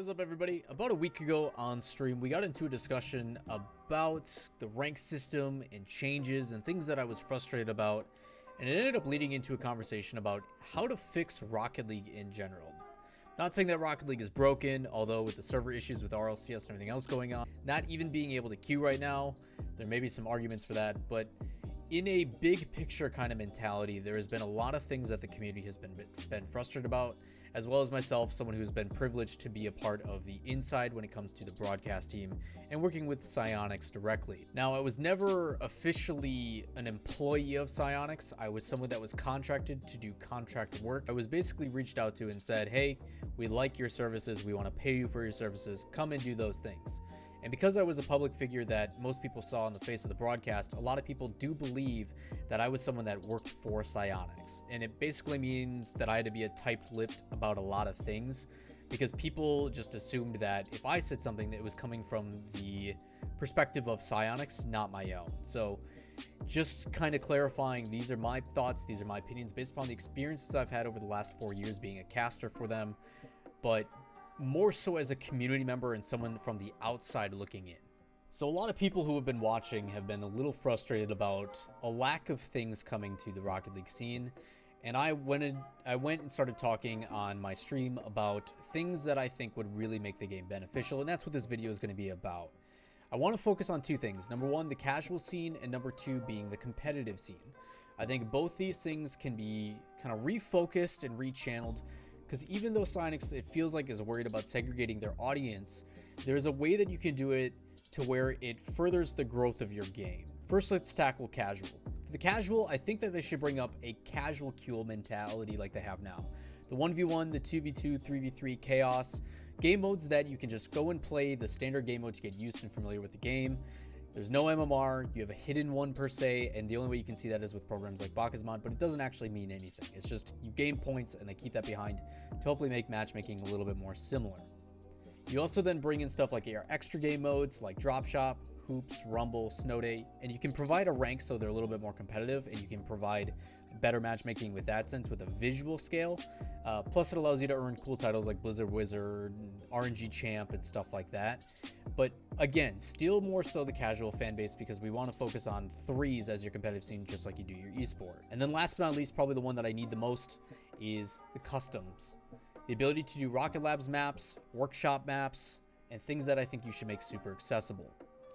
What is up, everybody? About a week ago on stream, we got into a discussion about the rank system and changes and things that I was frustrated about, and it ended up leading into a conversation about how to fix Rocket League in general. Not saying that Rocket League is broken, although with the server issues with RLCS and everything else going on, not even being able to queue right now, there may be some arguments for that, but in a big picture kind of mentality, there has been a lot of things that the community has been frustrated about, as well as myself, someone who's been privileged to be a part of the inside when it comes to the broadcast team and working with Psyonix directly. Now, I was never officially an employee of Psyonix. I was someone that was contracted to do contract work. I was basically reached out to and said, hey, we like your services. We want to pay you for your services. Come and do those things. And because I was a public figure that most people saw on the face of the broadcast, a lot of people do believe that I was someone that worked for Psyonix. And it basically means that I had to be a tight-lipped about a lot of things, because people just assumed that if I said something, that it was coming from the perspective of Psyonix, not my own. So just kind of clarifying, these are my thoughts, these are my opinions based upon the experiences I've had over the last 4 years being a caster for them, but more so as a community member and someone from the outside looking in. So a lot of people who have been watching have been a little frustrated about a lack of things coming to the Rocket League scene, and I went and started talking on my stream about things that I think would really make the game beneficial, and that's what this video is going to be about. I want to focus on two things. Number one, the casual scene, and number two being the competitive scene. I think both these things can be kind of refocused and rechanneled, because even though Psyonix, it feels like, is worried about segregating their audience, there's a way that you can do it to where it furthers the growth of your game. First, let's tackle casual. For the casual, I think that they should bring up a casual queue mentality like they have now. The 1v1, the 2v2, 3v3 chaos, game modes that you can just go and play the standard game mode to get used and familiar with the game. There's no MMR, you have a hidden one per se, and the only way you can see that is with programs like Mod, but it doesn't actually mean anything. It's just you gain points and they keep that behind to hopefully make matchmaking a little bit more similar. You also then bring in stuff like your extra game modes like Drop Shop, Hoops, Rumble, Snow Day, and you can provide a rank so they're a little bit more competitive, and you can provide better matchmaking with that sense with a visual scale. Plus it allows you to earn cool titles like Blizzard Wizard, RNG Champ, and stuff like that. But again, still more so the casual fan base, because we want to focus on threes as your competitive scene, just like you do your esport. And then last but not least, probably the one that I need the most is the customs. The ability to do Rocket Labs maps, workshop maps, and things that I think you should make super accessible.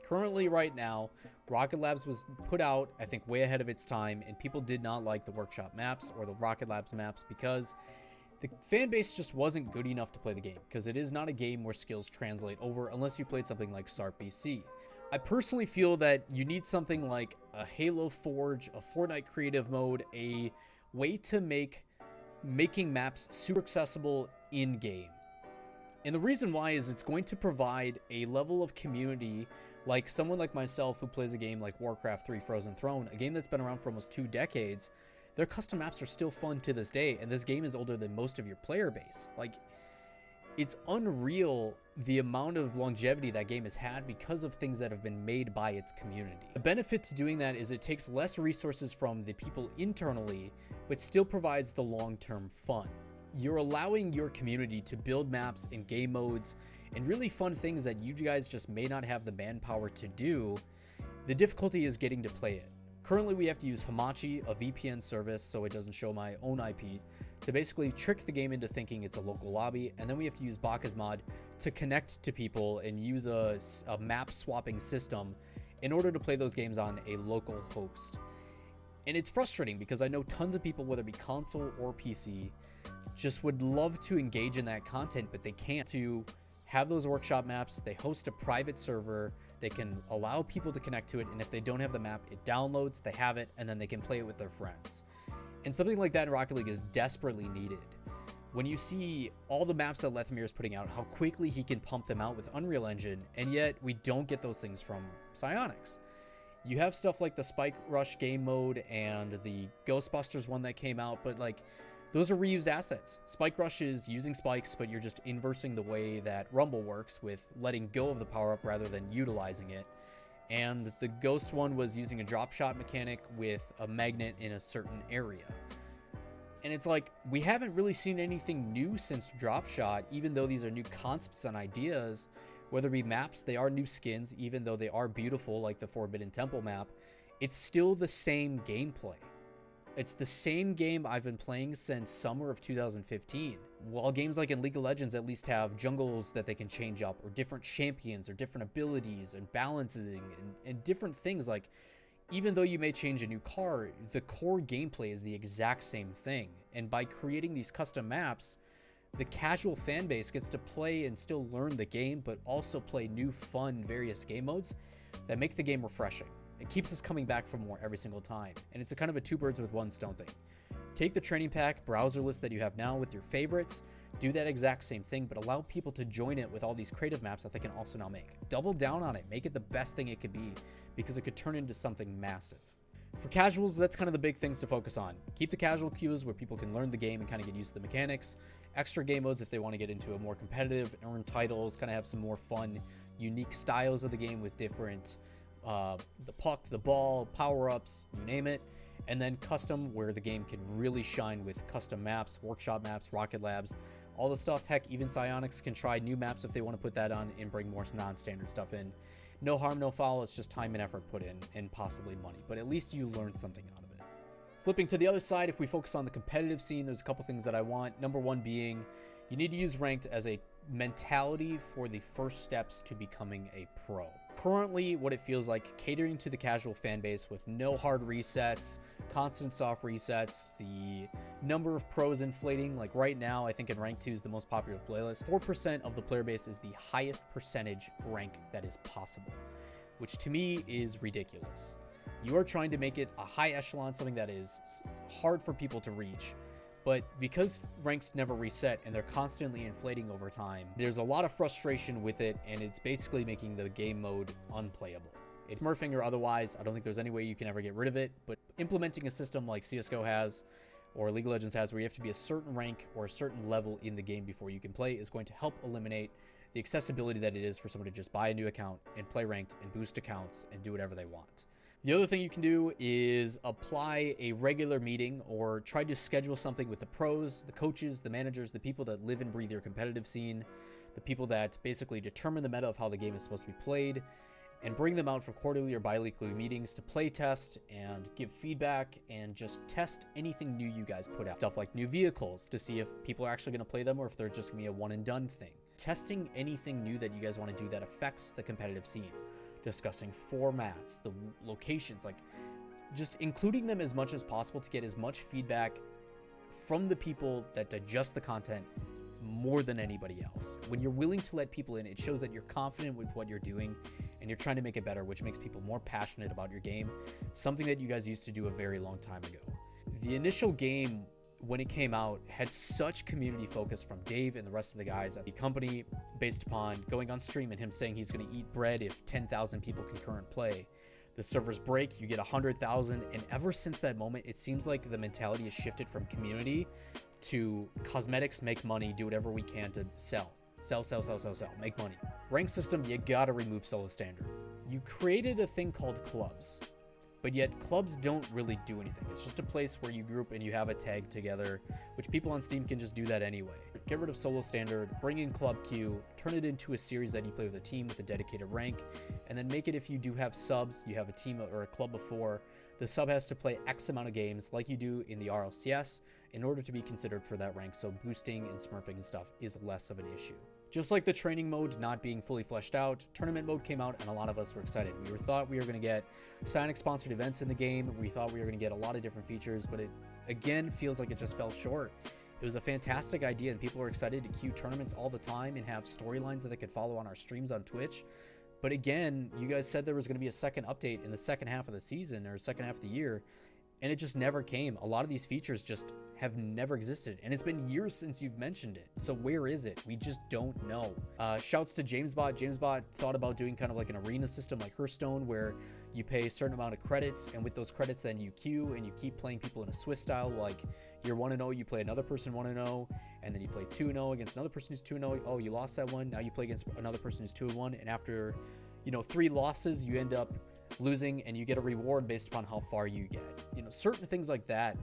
Currently, right now, Rocket Labs was put out, I think, way ahead of its time, and people did not like the workshop maps or the Rocket Labs maps because the fan base just wasn't good enough to play the game, because it is not a game where skills translate over unless you played something like SARP BC. I personally feel that you need something like a Halo Forge, a Fortnite creative mode, a way to making maps super accessible in-game. And the reason why is it's going to provide a level of community, like someone like myself who plays a game like Warcraft 3 Frozen Throne, a game that's been around for almost 2 decades. Their custom maps are still fun to this day, and this game is older than most of your player base. Like, it's unreal the amount of longevity that game has had because of things that have been made by its community. The benefit to doing that is it takes less resources from the people internally, but still provides the long-term fun. You're allowing your community to build maps and game modes and really fun things that you guys just may not have the manpower to do. The difficulty is getting to play it. Currently, we have to use Hamachi, a VPN service, so it doesn't show my own IP, to basically trick the game into thinking it's a local lobby, and then we have to use Mod to connect to people and use a map swapping system in order to play those games on a local host. And it's frustrating because I know tons of people, whether it be console or PC, just would love to engage in that content, but they can't. To have those workshop maps, they host a private server, they can allow people to connect to it, and if they don't have the map, it downloads, they have it, and then they can play it with their friends. And something like that in Rocket League is desperately needed. When you see all the maps that Lethmir is putting out, how quickly he can pump them out with Unreal Engine, and yet we don't get those things from Psyonix. You have stuff like the Spike Rush game mode and the Ghostbusters one that came out, but like, those are reused assets. Spike Rush is using spikes, but you're just inversing the way that Rumble works with letting go of the power-up rather than utilizing it. And the Ghost one was using a drop shot mechanic with a magnet in a certain area. And it's like, we haven't really seen anything new since Drop Shot, even though these are new concepts and ideas. Whether it be maps, they are new skins, even though they are beautiful, like the Forbidden Temple map. It's still the same gameplay. It's the same game I've been playing since summer of 2015. While games like in League of Legends at least have jungles that they can change up, or different champions, or different abilities, and balancing, and different things. Like, even though you may change a new car, the core gameplay is the exact same thing. And by creating these custom maps, the casual fan base gets to play and still learn the game, but also play new, fun, various game modes that make the game refreshing. It keeps us coming back for more every single time. And it's a kind of a two birds with one stone thing. Take the training pack browser list that you have now with your favorites, do that exact same thing, but allow people to join it with all these creative maps that they can also now make. Double down on it, make it the best thing it could be, because it could turn into something massive. For casuals, that's kind of the big things to focus on. Keep the casual queues where people can learn the game and kind of get used to the mechanics. Extra game modes if they want to get into a more competitive, earn titles, kind of have some more fun, unique styles of the game with different, the puck, the ball, power-ups, you name it. And then custom, where the game can really shine with custom maps, workshop maps, rocket labs, all the stuff. Heck, even Psyonix can try new maps if they want to put that on and bring more non-standard stuff in. No harm, no foul. It's just time and effort put in, and possibly money, but at least you learned something out of it. Flipping to the other side, if we focus on the competitive scene, there's a couple things that I want. Number one being, you need to use ranked as a mentality for the first steps to becoming a pro. Currently, what it feels like, catering to the casual fan base with no hard resets, constant soft resets, the number of pros inflating. Like right now, I think in rank 2 is the most popular playlist. 4% of the player base is the highest percentage rank that is possible, which to me is ridiculous. You are trying to make it a high echelon, something that is hard for people to reach. But because ranks never reset and they're constantly inflating over time, there's a lot of frustration with it, and it's basically making the game mode unplayable. It's smurfing or otherwise, I don't think there's any way you can ever get rid of it, but implementing a system like CSGO has, or League of Legends has, where you have to be a certain rank or a certain level in the game before you can play, is going to help eliminate the accessibility that it is for someone to just buy a new account and play ranked and boost accounts and do whatever they want. The other thing you can do is apply a regular meeting or try to schedule something with the pros, the coaches, the managers, the people that live and breathe your competitive scene, the people that basically determine the meta of how the game is supposed to be played, and bring them out for quarterly or bi-weekly meetings to play test and give feedback and just test anything new you guys put out. Stuff like new vehicles to see if people are actually going to play them or if they're just going to be a one and done thing. Testing anything new that you guys want to do that affects the competitive scene. Discussing formats, the locations, like just including them as much as possible to get as much feedback from the people that digest the content more than anybody else. When you're willing to let people in, it shows that you're confident with what you're doing and you're trying to make it better, which makes people more passionate about your game, something that you guys used to do a very long time ago. The initial game, when it came out, had such community focus from Dave and the rest of the guys at the company, based upon going on stream and him saying he's going to eat bread if 10,000 people concurrent play. The servers break, you get 100,000, and ever since that moment, it seems like the mentality has shifted from community to cosmetics, make money, do whatever we can to sell, make money. Rank system, you gotta remove solo standard. You created a thing called clubs, but yet clubs don't really do anything. It's just a place where you group and you have a tag together, which people on Steam can just do that anyway. Get rid of solo standard, bring in club queue, turn it into a series that you play with a team with a dedicated rank, and then make it, if you do have subs, you have a team or a club of 4, the sub has to play X amount of games like you do in the RLCS in order to be considered for that rank, so boosting and smurfing and stuff is less of an issue. Just like the training mode not being fully fleshed out, tournament mode came out and a lot of us were excited. We thought we were going to get Psyonix sponsored events in the game. We thought we were going to get a lot of different features, but it again feels like it just fell short. It was a fantastic idea and people were excited to queue tournaments all the time and have storylines that they could follow on our streams on Twitch. But again, you guys said there was going to be a second update in the second half of the season or second half of the year, and it just never came. A lot of these features just have never existed, and it's been years since you've mentioned it. So where is it? We just don't know. Shouts to JamesBot. JamesBot thought about doing kind of like an arena system like Hearthstone, where you pay a certain amount of credits, and with those credits then you queue and you keep playing people in a Swiss style. Like you're 1-0, you play another person 1-0, and then you play 2-0 against another person who's 2-0. Oh, you lost that one. Now you play against another person who's 2-1, and after 3 losses, you end up losing and you get a reward based upon how far you get. Certain things like that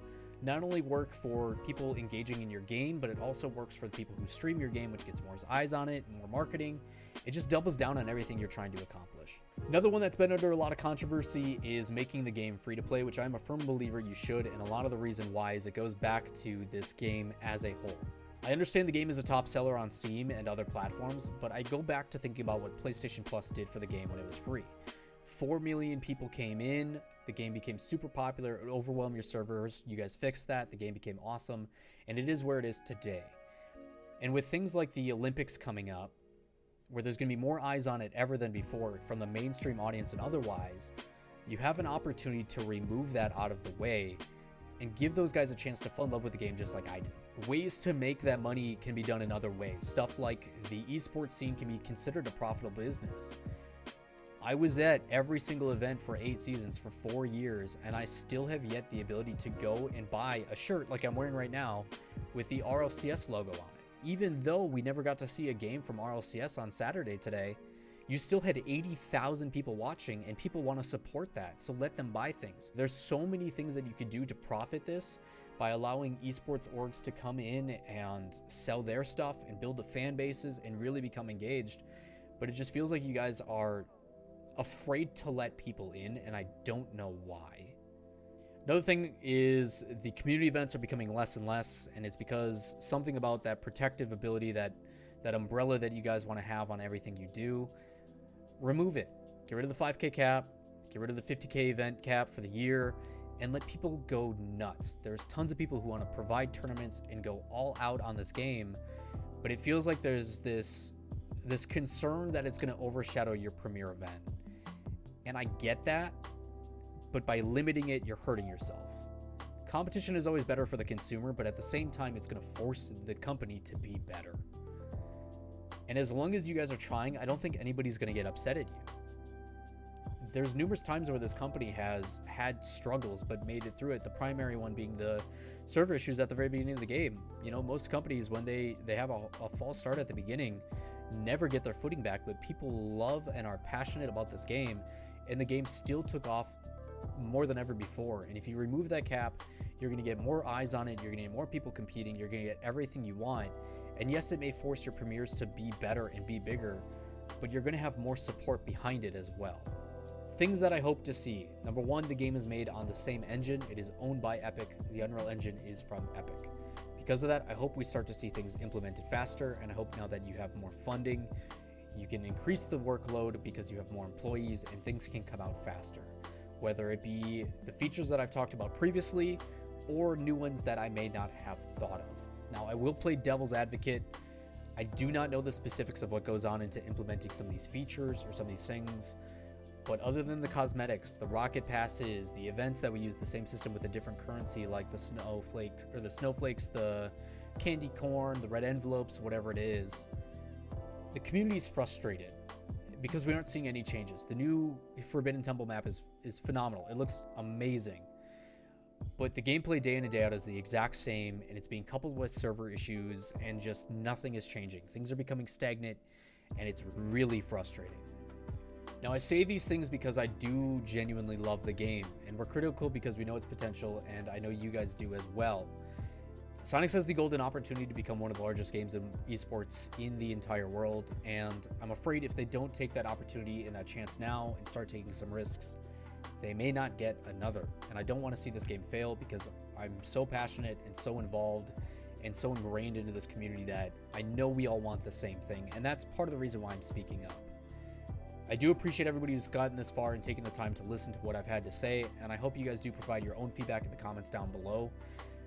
not only work for people engaging in your game, but it also works for the people who stream your game, which gets more eyes on it, more marketing. It just doubles down on everything you're trying to accomplish. Another one that's been under a lot of controversy is making the game free to play, which I'm a firm believer you should, and a lot of the reason why is it goes back to this game as a whole. I understand the game is a top seller on Steam and other platforms, but I go back to thinking about what PlayStation Plus did for the game when it was free. 4 million people came in, the game became super popular, it overwhelmed your servers, you guys fixed that, the game became awesome, and it is where it is today. And with things like the Olympics coming up, where there's going to be more eyes on it ever than before from the mainstream audience and otherwise, you have an opportunity to remove that out of the way and give those guys a chance to fall in love with the game just like I did. Ways to make that money can be done in other ways. Stuff like the esports scene can be considered a profitable business. I was at every single event for 8 seasons for 4 years, and I still have yet the ability to go and buy a shirt like I'm wearing right now with the RLCS logo on it. Even though we never got to see a game from RLCS on Saturday today, you still had 80,000 people watching, and people want to support that, so let them buy things. There's so many things that you could do to profit this by allowing esports orgs to come in and sell their stuff and build the fan bases and really become engaged, but it just feels like you guys are afraid to let people in, and I don't know why. Another thing is the community events are becoming less and less, and it's because something about that protective ability, that umbrella that you guys want to have on everything you do, remove it. Get rid of the 5K cap, get rid of the 50K event cap for the year, and let people go nuts. There's tons of people who want to provide tournaments and go all out on this game, but it feels like there's this concern that it's going to overshadow your premier event. And I get that, but by limiting it, you're hurting yourself. Competition is always better for the consumer, but at the same time, it's going to force the company to be better. And as long as you guys are trying, I don't think anybody's going to get upset at you. There's numerous times where this company has had struggles but made it through it. The primary one being the server issues at the very beginning of the game. You know, most companies, when they have a false start at the beginning, never get their footing back, but people love and are passionate about this game, and the game still took off more than ever before. And if you remove that cap, you're going to get more eyes on it, you're going to get more people competing, you're going to get everything you want. And yes, it may force your premieres to be better and be bigger, but you're going to have more support behind it as well. Things that I hope to see. Number one, the game is made on the same engine. It is owned by Epic. The Unreal Engine is from Epic. Because of that, I hope we start to see things implemented faster, and I hope now that you have more funding, you can increase the workload because you have more employees and things can come out faster. Whether it be the features that I've talked about previously or new ones that I may not have thought of. Now, I will play devil's advocate. I do not know the specifics of what goes on into implementing some of these features or some of these things, but other than the cosmetics, the rocket passes, the events that we use the same system with a different currency, like the snowflakes, the candy corn, the red envelopes, whatever it is, the community is frustrated because we aren't seeing any changes. The new Forbidden Temple map is phenomenal. It looks amazing. But the gameplay day in and day out is the exact same, and it's being coupled with server issues, and just nothing is changing. Things are becoming stagnant, and it's really frustrating. Now, I say these things because I do genuinely love the game, and we're critical because we know its potential, and I know you guys do as well. Sonics has the golden opportunity to become one of the largest games in esports in the entire world, and I'm afraid if they don't take that opportunity and that chance now and start taking some risks, they may not get another. And I don't want to see this game fail because I'm so passionate and so involved and so ingrained into this community that I know we all want the same thing, and that's part of the reason why I'm speaking up. I do appreciate everybody who's gotten this far and taken the time to listen to what I've had to say, and I hope you guys do provide your own feedback in the comments down below.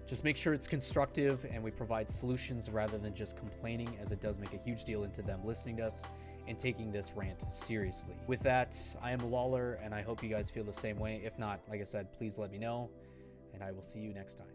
Just make sure it's constructive and we provide solutions rather than just complaining, as it does make a huge deal into them listening to us and taking this rant seriously. With that, I am Lawler, and I hope you guys feel the same way. If not, like I said, please let me know, and I will see you next time.